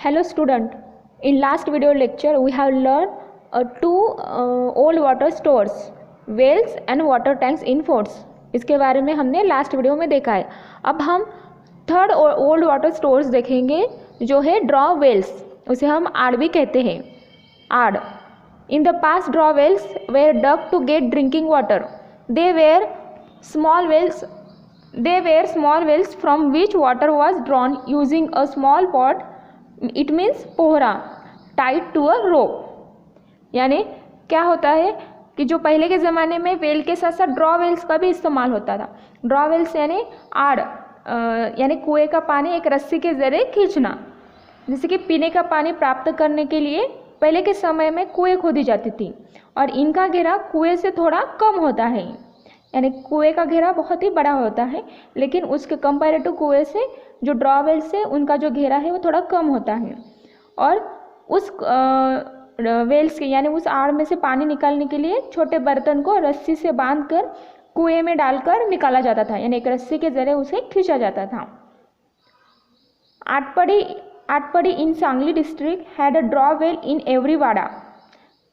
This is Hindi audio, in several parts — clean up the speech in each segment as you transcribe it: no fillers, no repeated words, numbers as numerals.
Hello student, in last video lecture we have learned two old water stores, wells and water tanks in forts. इसके बारे में हमने लास्ट वीडियो में देखा है। अब हम थर्ड ओल्ड वाटर स्टोर्स देखेंगे जो है ड्रॉ वेल्स, उसे हम आड़ भी कहते हैं। आड़ in the past draw wells were dug to get drinking water. They were small wells from which water was drawn using a small pot, it means पोहरा, tied to a rope। यानी क्या होता है कि जो पहले के ज़माने में वेल के साथ साथ ड्रॉ वेल्स का भी इस्तेमाल होता था। ड्रॉ वेल्स यानी आड़, यानी कुएं का पानी एक रस्सी के ज़रिए खींचना। जैसे कि पीने का पानी प्राप्त करने के लिए पहले के समय में कुएं खोदी जाती थी और इनका घेरा कुएं से थोड़ा कम होता है। यानी कुएं का घेरा बहुत ही बड़ा होता है, लेकिन उसके कंपैरेटिव कुएं से जो ड्रॉ वेल्स से उनका जो घेरा है वो थोड़ा कम होता है। और उस वेल्स के यानी उस आड़ में से पानी निकालने के लिए छोटे बर्तन को रस्सी से बांधकर कुएं में डालकर निकाला जाता था, यानी एक रस्सी के जरिए उसे खींचा जाता था। Atpadi in Sangli district had a draw well in every wada.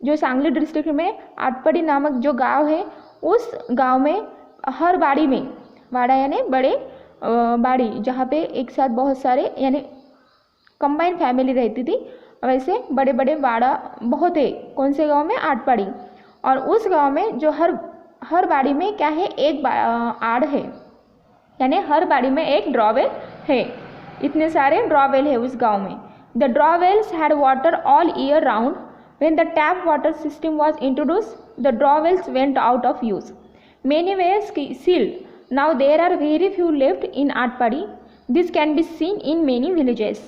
जो सांगली डिस्ट्रिक्ट में आटपड़ी नामक जो गांव है, उस गांव में हर बाड़ी में, वाड़ा यानी बड़े बाड़ी जहाँ पे एक साथ बहुत सारे यानी कंबाइन फैमिली रहती थी, वैसे बड़े बड़े वाड़ा बहुत है। कौन से गांव में? आटपड़ी। और उस गांव में जो हर बाड़ी में क्या है, एक आड़ है, यानी हर बाड़ी में एक ड्रॉवेल है। इतने सारे ड्रॉवेल है उस गांव में। The draw wells had water all year round. When the tap water system was introduced, the drawells went out of use. Many were sealed. Now there are very few left in Atpadi. This can be seen in many villages.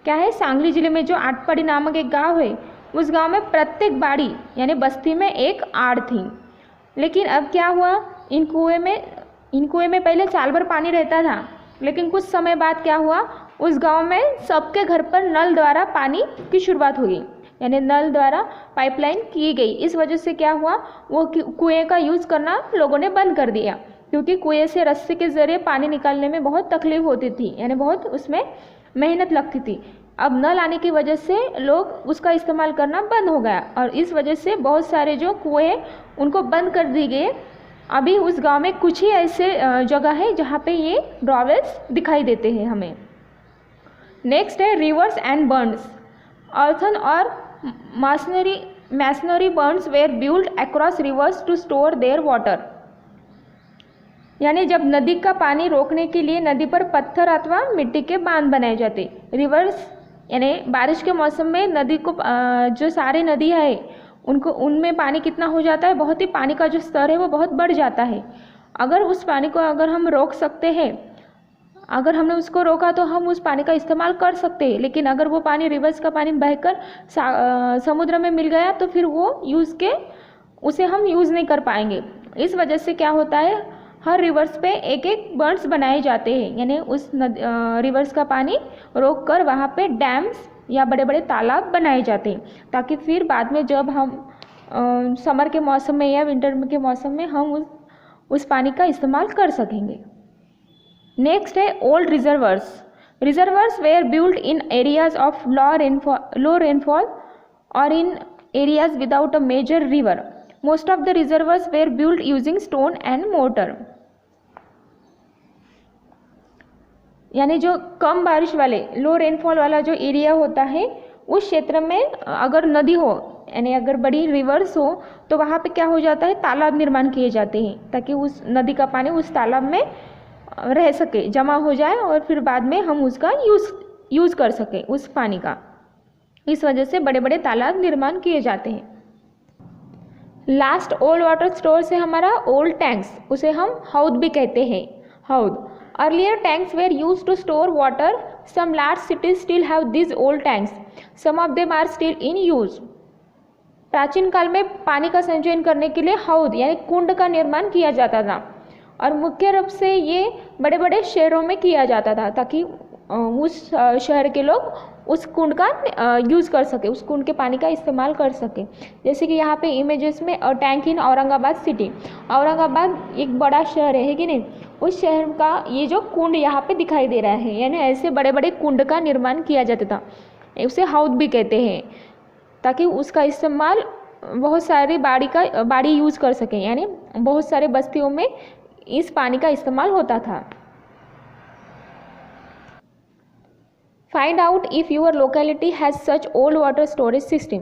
क्या है, सांगली जिले में जो आटपड़ी नामक एक गांव है, उस गांव में प्रत्येक बाड़ी यानी बस्ती में एक आड़ थी। लेकिन अब क्या हुआ, इन कुएं में पहले साल भर पानी रहता था, लेकिन कुछ समय बाद क्या हुआ, उस गांव में सबके घर पर नल द्वारा पानी की शुरुआत हुई, यानी नल द्वारा पाइपलाइन की गई। इस वजह से क्या हुआ, वो कुएं का यूज़ करना लोगों ने बंद कर दिया, क्योंकि कुएं से रस्सी के ज़रिए पानी निकालने में बहुत तकलीफ होती थी, यानी बहुत उसमें मेहनत लगती थी। अब नल आने की वजह से लोग उसका इस्तेमाल करना बंद हो गया और इस वजह से बहुत सारे जो कुएं हैं उनको बंद कर दी गए। अभी उस गाँव में कुछ ही ऐसे जगह है जहाँ पर ये ड्रॉवेल्स दिखाई देते हैं हमें। नेक्स्ट है रिवर्स एंड बर्न्स। अर्थन और masonry burns were built across rivers to store their water। यानी जब नदी का पानी रोकने के लिए नदी पर पत्थर अथवा मिट्टी के बांध बनाए जाते। रिवर्स यानी बारिश के मौसम में नदी को जो सारी नदी है उनमें पानी कितना हो जाता है, बहुत ही पानी का जो स्तर है वो बहुत बढ़ जाता है। अगर उस पानी को अगर हम रोक सकते हैं, अगर हमने उसको रोका तो हम उस पानी का इस्तेमाल कर सकते हैं, लेकिन अगर वो पानी रिवर्स का पानी बहकर समुद्र में मिल गया तो फिर वो उसे हम यूज़ नहीं कर पाएंगे। इस वजह से क्या होता है, हर रिवर्स पे एक एक बर्न्स बनाए जाते हैं, यानी उस रिवर्स का पानी रोक कर वहाँ पे डैम्स या बड़े बड़े तालाब बनाए जाते हैं, ताकि फिर बाद में जब हम समर के मौसम में या विंटर के मौसम में हम उस पानी का इस्तेमाल कर सकेंगे। नेक्स्ट है old reservoirs. Reservoirs were build in areas of low rainfall और in areas without a major river. Most of the reservoirs were build using stone and mortar. यानी जो कम बारिश वाले लो रेनफॉल वाला जो एरिया होता है, उस क्षेत्र में अगर नदी हो यानी अगर बड़ी रिवर्स हो तो वहाँ पे क्या हो जाता है, तालाब निर्माण किए जाते हैं, ताकि उस नदी का पानी उस तालाब में रह सके, जमा हो जाए और फिर बाद में हम उसका यूज़ कर सके उस पानी का। इस वजह से बड़े बड़े तालाब निर्माण किए जाते हैं। लास्ट ओल्ड वाटर स्टोर से हमारा ओल्ड टैंक्स, उसे हम हौद भी कहते हैं। हौद earlier tanks were used to store water. Some large cities still have this old tanks. Some of them are still in use. प्राचीन काल में पानी का संचयन करने के लिए हौद यानी कुंड का निर्माण किया जाता था और मुख्य रूप से ये बड़े बड़े शहरों में किया जाता था, ताकि उस शहर के लोग उस कुंड का यूज़ कर सके, उस कुंड के पानी का इस्तेमाल कर सके। जैसे कि यहाँ पे इमेजेस में tank in Aurangabad city, Aurangabad एक बड़ा शहर है कि नहीं, उस शहर का ये जो कुंड यहाँ पे दिखाई दे रहा है, यानी ऐसे बड़े बड़े कुंड का निर्माण किया जाता था, उसे हौद भी कहते हैं, ताकि उसका इस्तेमाल बहुत सारी बाड़ी यूज़ कर सकें, यानी बहुत सारे बस्तियों में इस पानी का इस्तेमाल होता था। Find out if your locality has such old water storage system.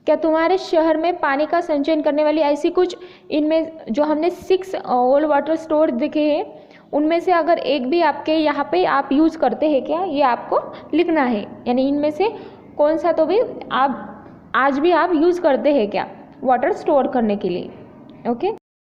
क्या तुम्हारे शहर में पानी का संचयन करने वाली ऐसी कुछ, इनमें जो हमने 6 ओल्ड वाटर स्टोर देखे हैं, उनमें से अगर एक भी आपके यहाँ पे आप यूज़ करते हैं क्या, ये आपको लिखना है। यानी इनमें से कौन सा तो भी आप आज भी आप यूज़ करते हैं क्या वाटर स्टोर करने के लिए। ओके।